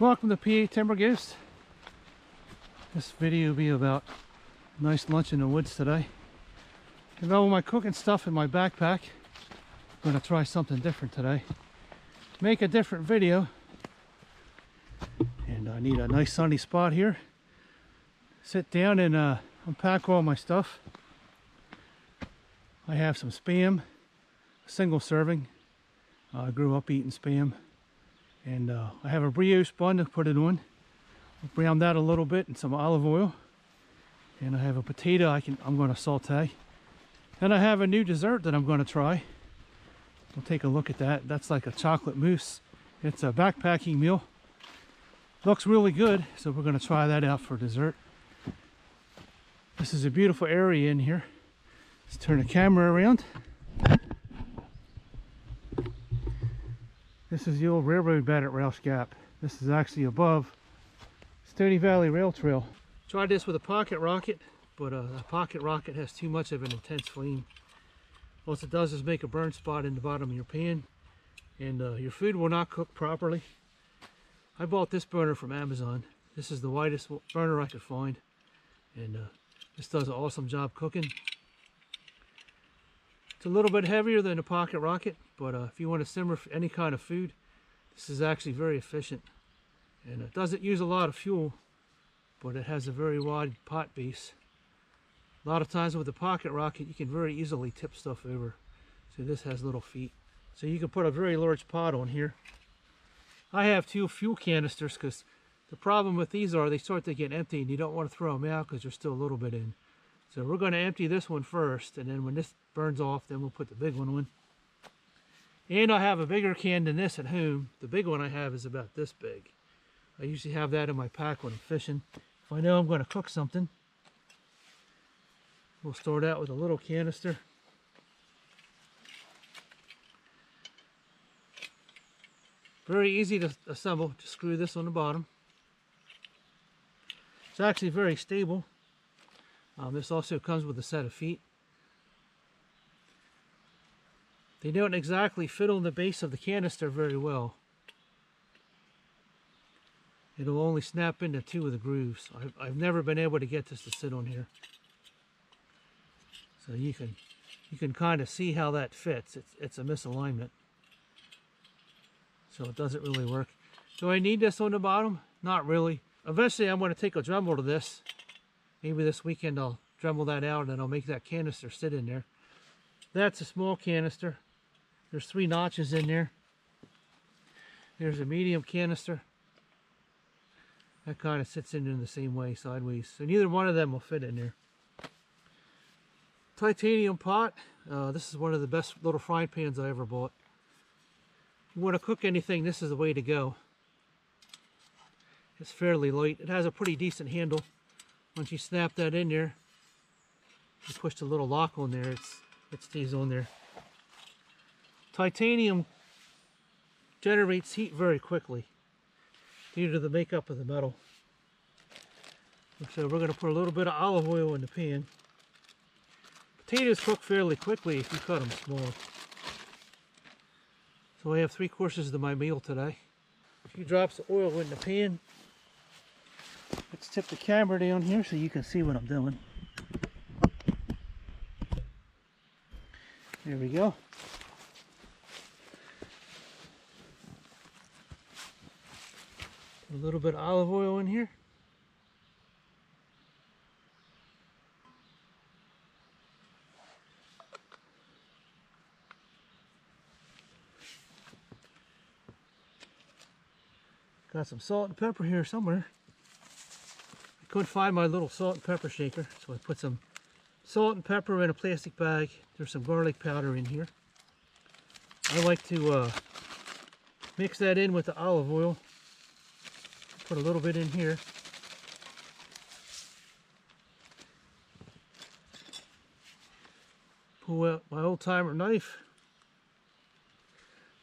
Welcome to PA Timber Gifts. This video will be about a nice lunch in the woods today. With all my cooking stuff in my backpack, I'm going to try something different today. Make a different video. And I need a nice sunny spot here. Sit down and unpack all my stuff. I have some Spam, a single serving. I grew up eating Spam. And I have a brioche bun to put it on. I'll brown that a little bit in some olive oil. And I have a potato I'm going to saute. Then I have a new dessert that I'm going to try. We'll take a look at that. That's like a chocolate mousse. It's a backpacking meal. Looks really good, so we're going to try that out for dessert. This is a beautiful area in here. Let's turn the camera around. This is the old railroad bed at Ralph's Gap. This is actually above Stony Valley Rail Trail. Tried this with a pocket rocket, but the pocket rocket has too much of an intense flame. All it does is make a burn spot in the bottom of your pan, and your food will not cook properly. I bought this burner from Amazon. This is the widest burner I could find, and this does an awesome job cooking. It's a little bit heavier than a pocket rocket, but if you want to simmer any kind of food, this is actually very efficient. And it doesn't use a lot of fuel, but it has a very wide pot base. A lot of times with the pocket rocket, you can very easily tip stuff over. So this has little feet. So you can put a very large pot on here. I have 2 fuel canisters because the problem with these are they start to get empty and you don't want to throw them out because there's still a little bit in. So we're going to empty this one first, and then when this burns off, then we'll put the big one on. And I have a bigger can than this at home. The big one I have is about this big. I usually have that in my pack when I'm fishing. If I know I'm going to cook something, we'll start out with a little canister. Very easy to assemble. Just screw this on the bottom. It's actually very stable. This also comes with a set of feet. They don't exactly fit on the base of the canister very well. It'll only snap into 2 of the grooves. I've never been able to get this to sit on here. So you can kind of see how that fits. It's a misalignment. So it doesn't really work. Do I need this on the bottom? Not really. Eventually I'm going to take a Dremel to this. Maybe this weekend I'll Dremel that out and I'll make that canister sit in there. That's a small canister. There's 3 notches in there. There's a medium canister. That kind of sits in the same way, sideways. So neither one of them will fit in there. Titanium pot. This is one of the best little frying pans I ever bought. If you want to cook anything, this is the way to go. It's fairly light. It has a pretty decent handle. Once you snap that in there, you push the little lock on there, it stays on there. Titanium generates heat very quickly due to the makeup of the metal. So we're going to put a little bit of olive oil in the pan. Potatoes cook fairly quickly if you cut them small. So I have 3 courses to my meal today. A few drops of oil in the pan. Let's tip the camera down here so you can see what I'm doing. There we go. Put a little bit of olive oil in here. Got some salt and pepper here somewhere. I couldn't find my little salt and pepper shaker, so I put some salt and pepper in a plastic bag. There's some garlic powder in here. I like to mix that in with the olive oil. Put a little bit in here. Pull out my old timer knife.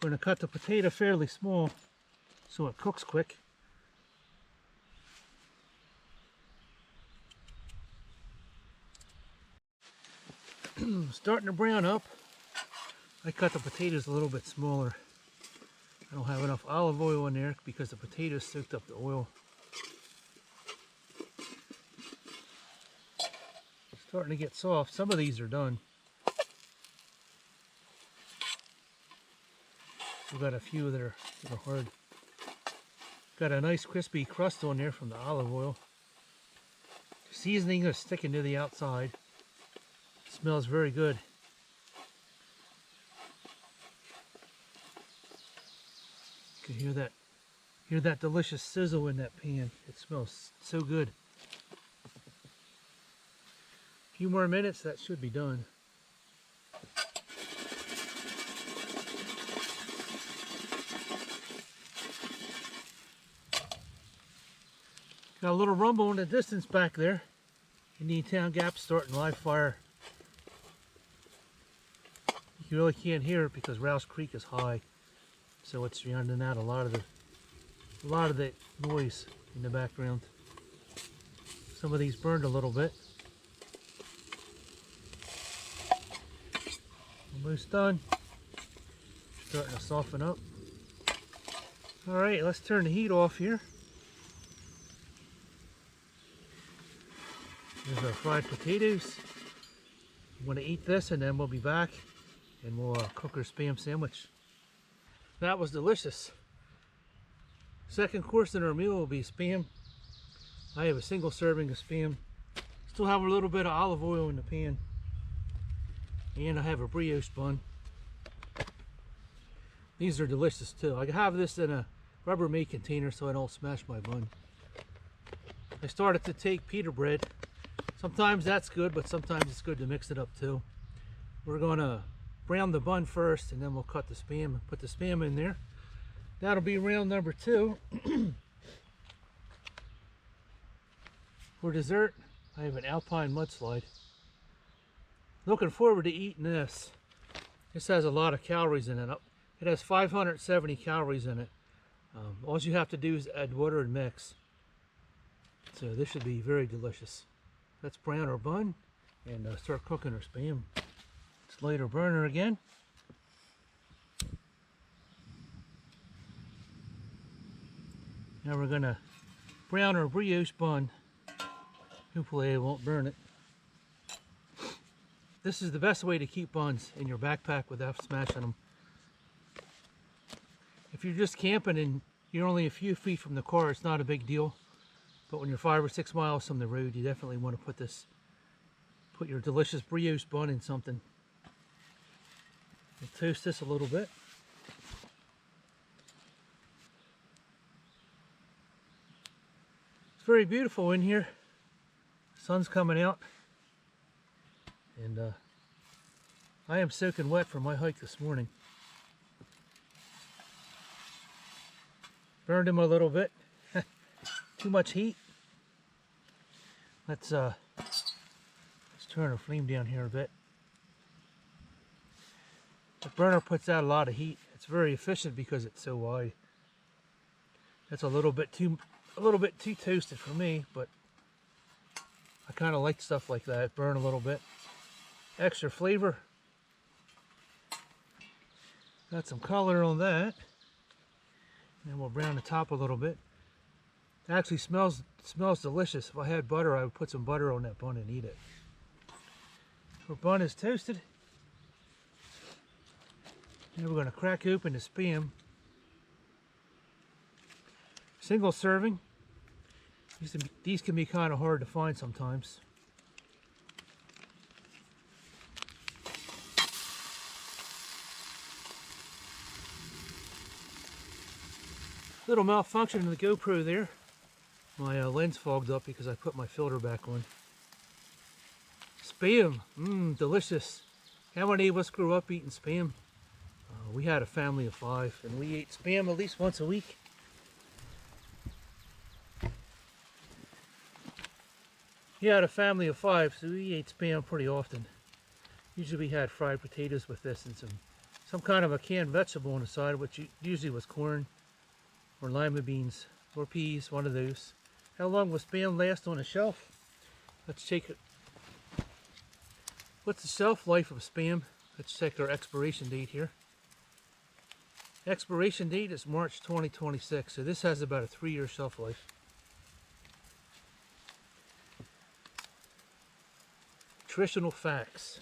I'm going to cut the potato fairly small so it cooks quick. Starting to brown up. I cut the potatoes a little bit smaller. I don't have enough olive oil in there because the potatoes soaked up the oil. It's starting to get soft. Some of these are done. We've got a few that are hard. Got a nice crispy crust on there from the olive oil. Seasoning is sticking to the outside. It smells very good. You can hear that delicious sizzle in that pan. It smells so good. A few more minutes, that should be done. Got a little rumble in the distance back there. Indian Town Gap starting live fire. You really can't hear it because Rouse Creek is high, so it's drowning out a lot of the noise in the background. Some of these burned a little bit. Almost done. Starting to soften up. All right, let's turn the heat off here. There's our fried potatoes. I'm going to eat this and then we'll be back and we'll cook our Spam sandwich. That was delicious. Second course in our meal will be Spam. I have a single serving of Spam. Still have a little bit of olive oil in the pan. And I have a brioche bun. These are delicious too. I have this in a Rubbermaid container so I don't smash my bun. I started to take pita bread. Sometimes that's good, but sometimes it's good to mix it up too. We're going to brown the bun first and then we'll cut the Spam and put the Spam in there. That'll be round number 2. For dessert, I have an Alpine mudslide. Looking forward to eating this. This has a lot of calories in it. It has 570 calories in it. All you have to do is add water and mix. So this should be very delicious. Let's brown our bun and start cooking our Spam. Let's light our burner again. Now we're gonna brown our brioche bun. Hopefully it won't burn it. This is the best way to keep buns in your backpack without smashing them. If you're just camping and you're only a few feet from the car, it's not a big deal. But when you're 5 or 6 miles from the road, you definitely want to put your delicious brioche bun in something. We'll toast this a little bit. It's very beautiful in here. The sun's coming out. And I am soaking wet from my hike this morning. Burned him a little bit. Too much heat. Let's turn our flame down here a bit. The burner puts out a lot of heat. It's very efficient because it's so wide. That's a little bit too toasted for me, but I kind of like stuff like that. Burn a little bit. Extra flavor. Got some color on that. And we'll brown the top a little bit. It actually smells delicious. If I had butter, I would put some butter on that bun and eat it. Our bun is toasted. Now we're going to crack open the Spam. Single serving. These can be kind of hard to find sometimes. Little malfunction in the GoPro there. My lens fogged up because I put my filter back on. Spam, delicious. How many of us grew up eating Spam? We had a family of 5 and we ate Spam at least once a week. We had a family of 5, so we ate Spam pretty often. Usually we had fried potatoes with this and some kind of a canned vegetable on the side, which usually was corn or lima beans or peas, one of those. How long will Spam last on a shelf? Let's check it. What's the shelf life of Spam? Let's check our expiration date here. Expiration date is March 2026, so this has about a 3-year shelf life. Nutritional Facts.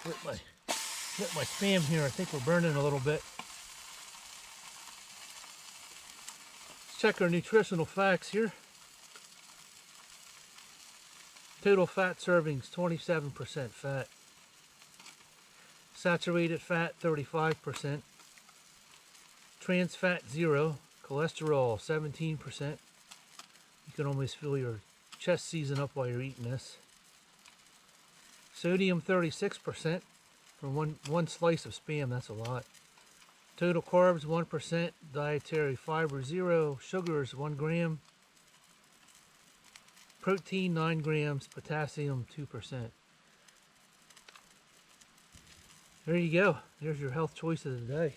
Flip my Spam here. I think we're burning a little bit. Let's check our Nutritional Facts here. Total fat servings, 27% fat. Saturated fat, 35%. Trans fat, 0. Cholesterol, 17%. You can almost feel your chest seizing up while you're eating this. Sodium, 36%. For one slice of Spam, that's a lot. Total carbs, 1%. Dietary fiber, 0. Sugars, 1 gram. Protein, 9 grams. Potassium, 2%. There you go. There's your health choice of the day.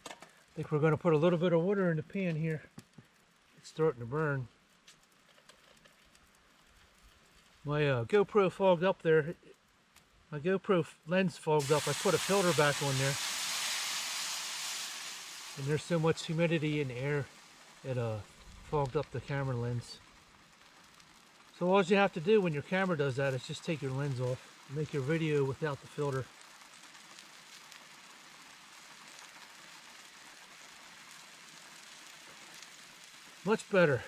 I think we're going to put a little bit of water in the pan here. It's starting to burn. My GoPro fogged up there. My GoPro lens fogged up. I put a filter back on there. And there's so much humidity in the air, it fogged up the camera lens. So all you have to do when your camera does that is just take your lens off and make your video without the filter. Much better.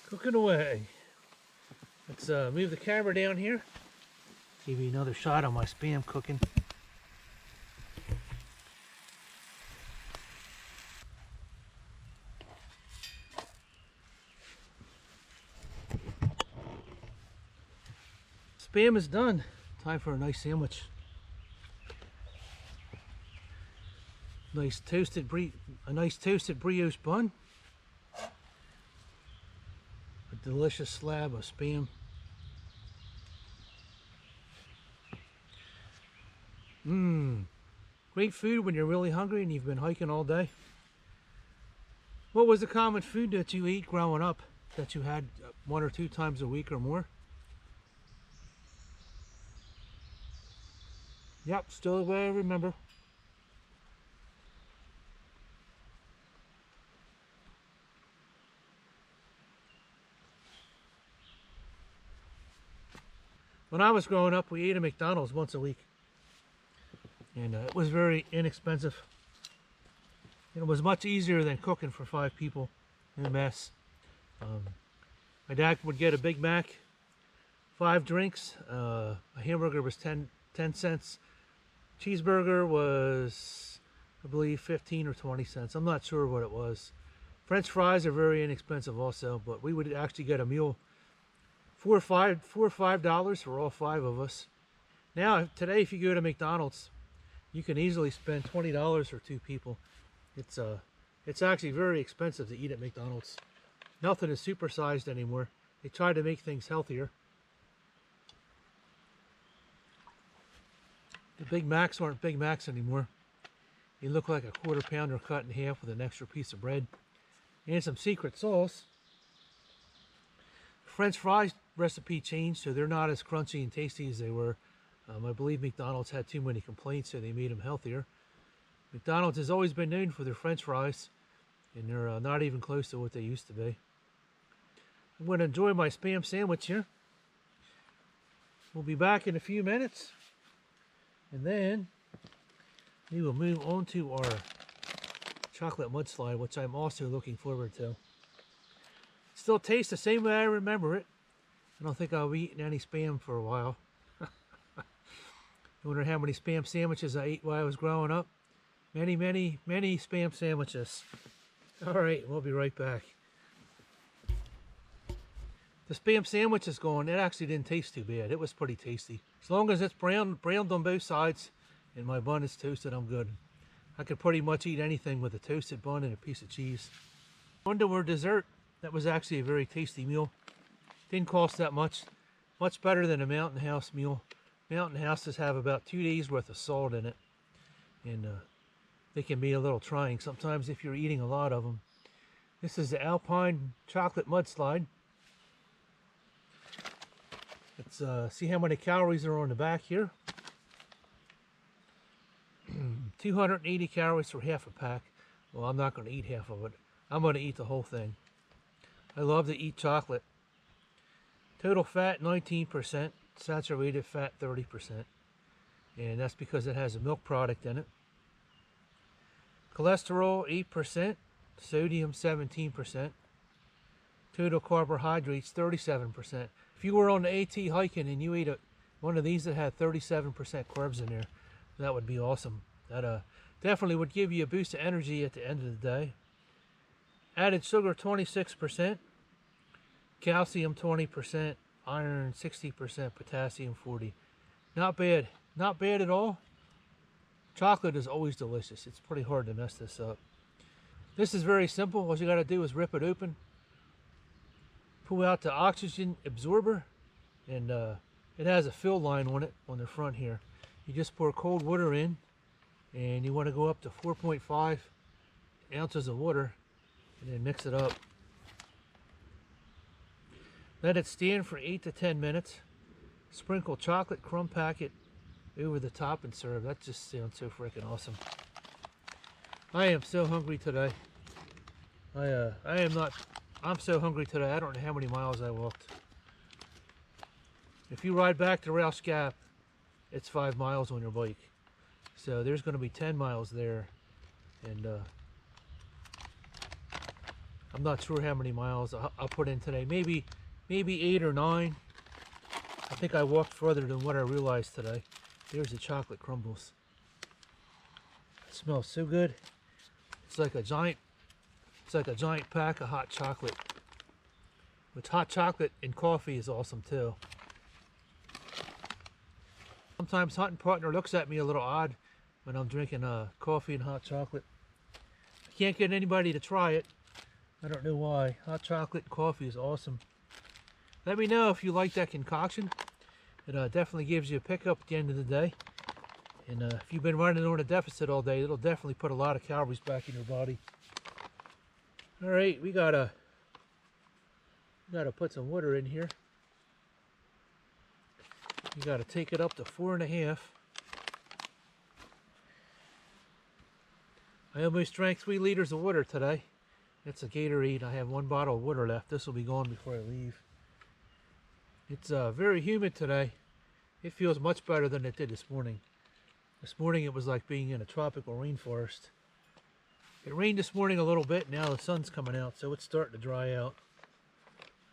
Cooking away. Let's move the camera down here. Give you another shot of my Spam cooking. Spam is done. Time for a nice sandwich. A nice toasted brioche bun. A delicious slab of Spam. Great food when you're really hungry and you've been hiking all day. What was the common food that you ate growing up that you had 1 or 2 times a week or more? Yep, still the way I remember. When I was growing up, we ate at McDonald's once a week. And it was very inexpensive. And it was much easier than cooking for 5 people in a mess. My dad would get a Big Mac, 5 drinks. A hamburger was 10 cents. Cheeseburger was, I believe, 15 or 20 cents. I'm not sure what it was. French fries are very inexpensive also, but we would actually get a meal $4 or $5 for all 5 of us. Now, today, if you go to McDonald's, you can easily spend $20 for 2 people. It's actually very expensive to eat at McDonald's. Nothing is supersized anymore. They try to make things healthier. The Big Macs aren't Big Macs anymore. They look like a quarter pounder cut in half with an extra piece of bread and some secret sauce. French fries recipe changed, so they're not as crunchy and tasty as they were. I believe McDonald's had too many complaints, so they made them healthier. McDonald's has always been known for their French fries, and they're not even close to what they used to be. I'm going to enjoy my Spam sandwich here. We'll be back in a few minutes, and then we will move on to our chocolate mudslide, which I'm also looking forward to. Still tastes the same way I remember it. I don't think I'll be eating any Spam for a while. I wonder how many Spam sandwiches I ate while I was growing up. Many, many, many Spam sandwiches. All right, we'll be right back. The Spam sandwich is gone. It actually didn't taste too bad. It was pretty tasty. As long as it's browned on both sides and my bun is toasted, I'm good. I could pretty much eat anything with a toasted bun and a piece of cheese. On to our dessert. That was actually a very tasty meal. Didn't cost that much. Much better than a Mountain House meal. Mountain Houses have about 2 days worth of salt in it. And they can be a little trying sometimes if you're eating a lot of them. This is the Alpine Chocolate Mudslide. Let's see how many calories are on the back here. 280 calories for half a pack. Well, I'm not going to eat half of it. I'm going to eat the whole thing. I love to eat chocolate. Total fat 19%, saturated fat 30%. And that's because it has a milk product in it. Cholesterol 8%, sodium 17%. Total carbohydrates 37%. If you were on the AT hiking and you ate one of these that had 37% carbs in there, that would be awesome. That definitely would give you a boost of energy at the end of the day. Added sugar 26%, calcium 20%, iron 60%, potassium 40%. Not bad. Not bad at all. Chocolate is always delicious. It's pretty hard to mess this up. This is very simple. All you got to do is rip it open, pull out the oxygen absorber, and it has a fill line on it on the front here. You just pour cold water in, and you want to go up to 4.5 ounces of water, and then mix it up. Let it stand for 8 to 10 minutes. Sprinkle chocolate crumb packet over the top and serve. That just sounds so freaking awesome. I am so hungry today. I'm so hungry today. I don't know how many miles I walked. If you ride back to Rouse Gap, it's 5 miles on your bike. So there's going to be 10 miles there. And I'm not sure how many miles I'll put in today. Maybe 8 or 9. I think I walked further than what I realized today. There's the chocolate crumbles. It smells so good. It's like a giant pack of hot chocolate. With hot chocolate and coffee is awesome too. Sometimes hunting partner looks at me a little odd when I'm drinking coffee and hot chocolate. I can't get anybody to try it. I don't know why. Hot chocolate and coffee is awesome. Let me know if you like that concoction. It definitely gives you a pickup at the end of the day. And if you've been running on a deficit all day, it'll definitely put a lot of calories back in your body. All right, we gotta put some water in here. You gotta take it up to 4.5. I almost drank 3 liters of water today. That's a Gatorade. I have 1 bottle of water left. This will be gone before I leave. It's very humid today. It feels much better than it did this morning. This morning it was like being in a tropical rainforest. It rained this morning a little bit. Now the sun's coming out, so it's starting to dry out.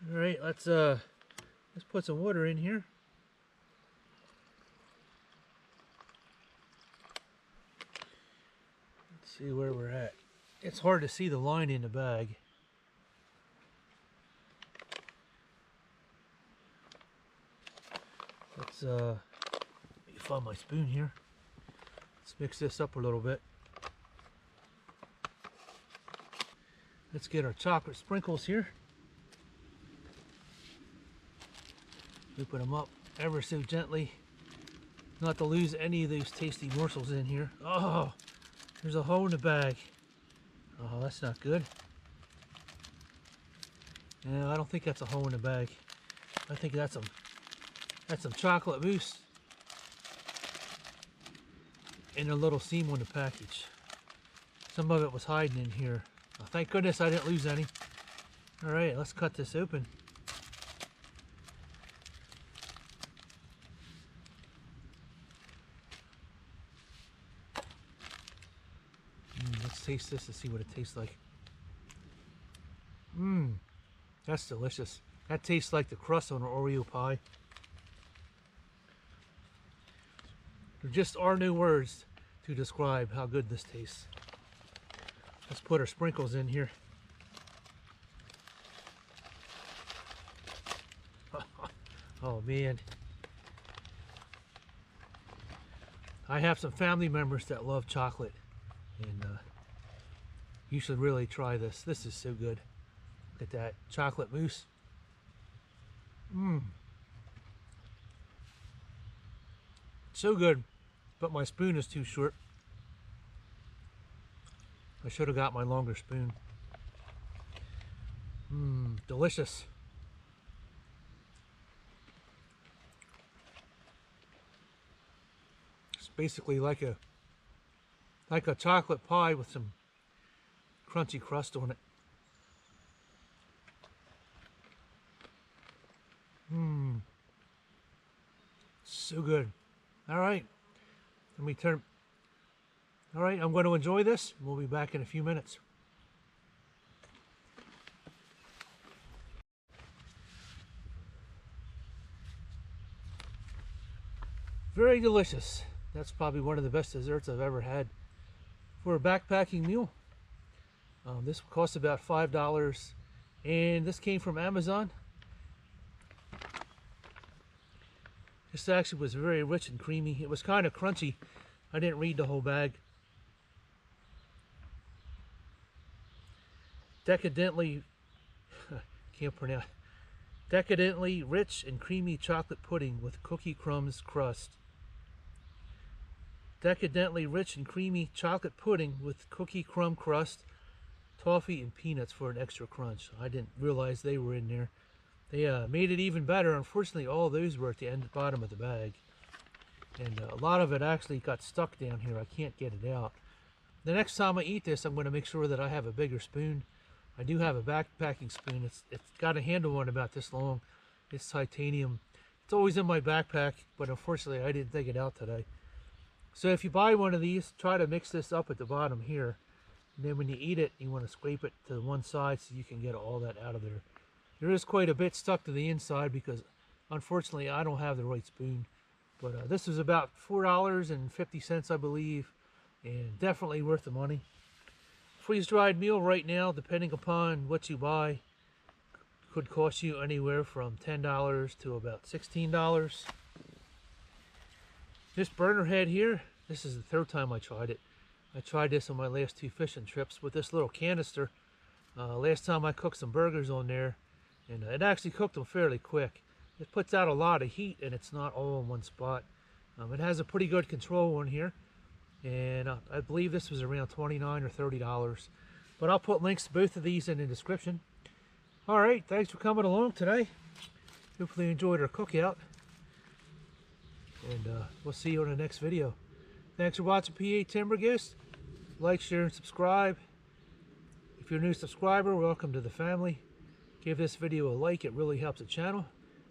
All right, let's put some water in here. Let's see where we're at. It's hard to see the line in the bag. Let's let me find my spoon here. Let's mix this up a little bit. Let's get our chocolate sprinkles here. Open them up ever so gently, not to lose any of those tasty morsels in here. Oh, there's a hole in the bag. Oh, that's not good. No, I don't think that's a hole in the bag. I think that's some chocolate mousse and a little seam on the package. Some of it was hiding in here. Oh, thank goodness I didn't lose any. All right, let's cut this open. Let's taste this to see what it tastes like. That's delicious. That tastes like the crust on an Oreo pie. There just are no words to describe how good this tastes. Let's put our sprinkles in here. Oh man. I have some family members that love chocolate. And you should really try this. This is so good. Look at that chocolate mousse. So good, but my spoon is too short. I should have got my longer spoon. Delicious. It's basically like a chocolate pie with some crunchy crust on it. So good. All right, let me turn. All right, I'm going to enjoy this. We'll be back in a few minutes. Very delicious. That's probably one of the best desserts I've ever had for a backpacking meal. This cost about $5, and this came from Amazon. This actually was very rich and creamy. It was kind of crunchy. I didn't read the whole bag. Decadently rich and creamy chocolate pudding with cookie crumbs crust. Decadently rich and creamy chocolate pudding with cookie crumb crust, toffee, and peanuts for an extra crunch. I didn't realize they were in there. They made it even better. Unfortunately, all those were at the bottom of the bag. And a lot of it actually got stuck down here. I can't get it out. The next time I eat this, I'm going to make sure that I have a bigger spoon. I do have a backpacking spoon. It's got a handle on about this long. It's titanium. It's always in my backpack, but unfortunately I didn't take it out today. So if you buy one of these, try to mix this up at the bottom here. And then when you eat it, you want to scrape it to one side so you can get all that out of there. There is quite a bit stuck to the inside because unfortunately I don't have the right spoon. But this is about $4.50, I believe, and definitely worth the money. Freeze-dried meal right now, depending upon what you buy, could cost you anywhere from $10 to about $16. This burner head here, this is the third time I tried it. I tried this on my last 2 fishing trips with this little canister. Last time I cooked some burgers on there, and it actually cooked them fairly quick. It puts out a lot of heat, and it's not all in one spot. It has a pretty good control on here, and I believe this was around $29 or $30. But I'll put links to both of these in the description. All right, thanks for coming along today. Hopefully you enjoyed our cookout, and we'll see you in the next video. Thanks for watching PA Timber Gist. Like, share, and subscribe. If you're a new subscriber, welcome to the family. Give this video a like, it really helps the channel.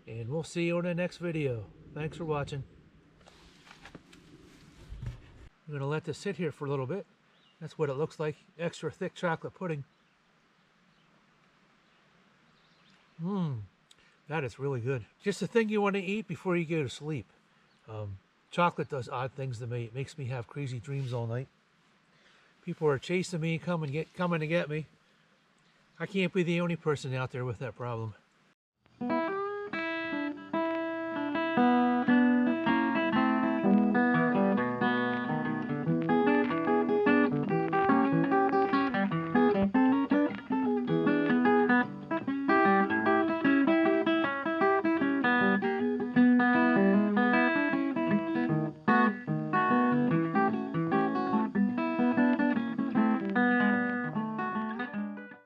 And we'll see you in the next video. Thanks for watching. I'm going to let this sit here for a little bit. That's what it looks like. Extra thick chocolate pudding. That is really good. Just the thing you want to eat before you go to sleep. Chocolate does odd things to me. It makes me have crazy dreams all night. People are chasing me, coming to get me. I can't be the only person out there with that problem.